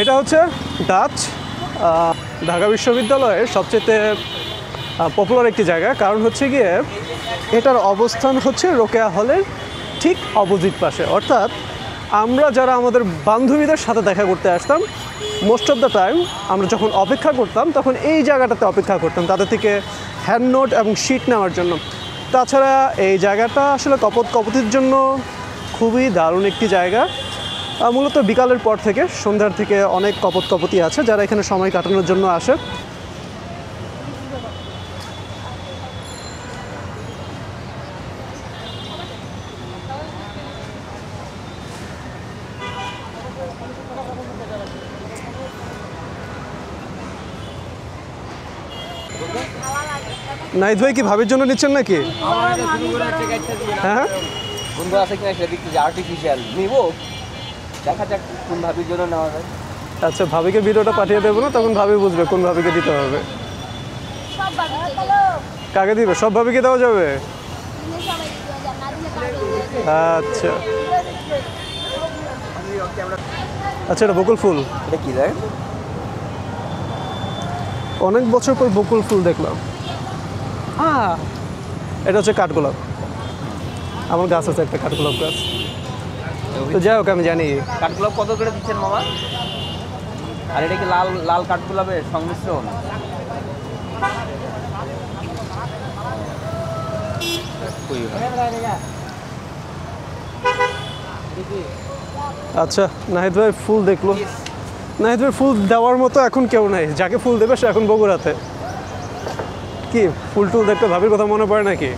এটা হচ্ছে ডাচ ঢাকা বিশ্ববিদ্যালয়ের সবচেয়ে পপুলার একটি জায়গা, কারণ হচ্ছে গিয়ে এটার অবস্থান হচ্ছে রোকেয়া হলের ঠিক অপোজিট পাশে। অর্থাৎ আমরা যারা আমাদের বান্ধবীদের সাথে দেখা করতে আসতাম, মোস্ট অফ দ্য টাইম আমরা যখন অপেক্ষা করতাম তখন এই জায়গাটাতে অপেক্ষা করতাম তাদের থেকে হ্যান্ড নোট এবং শিট নেওয়ার জন্য। তাছাড়া এই জায়গাটা আসলে কপতির জন্য খুবই দারুণ একটি জায়গা। মূলত বিকালের পর থেকে সন্ধ্যার থেকে অনেক কপতি আছে যারা এখানে সময় কাটানোর জন্য আসে। নাহিদ ভাই কি ভাবির জন্য নিচ্ছেন নাকি? হ্যাঁ বন্ধু আছে কিনা সেটা দেখতে আর্টিফিশিয়াল নিব, দেখা যাক কোন ভাবির জন্য নেওয়া যায়। আচ্ছা, ভাবিকে ভিডিওটা পাঠিয়ে দেবো না, তখন ভাবি বুঝবে কোন ভাবিকে দিতে হবে। কাকে দিবে? সব ভাবিকে দেওয়া যাবে? আচ্ছা আচ্ছা, এটা বকুল ফুল। এটা কি দেয়? অনেক বছর পর বকুল ফুল দেখলাম। হ্যাঁ, এটা হচ্ছে কাঠগোলাপ। আমার গাছ আছে একটা কাঠগোলাপ গাছ। তো যাই হোক, আমি জানি। কাঠগোলাপ কত করে দিচ্ছেন মামা? আর এটা কি লাল লাল কাঠগোলাপের সংমিশ্রণ? আচ্ছা, নাহিদ ভাই ফুল দেখলো। নাহিদ ভাই ফুল দেওয়ার মতো এখন কেউ নাই, যাকে ফুল দেবে সে এখন বগুড়াতে। কি ফুল টুল দেখতে ভাবির কথা মনে পড়ে নাকি?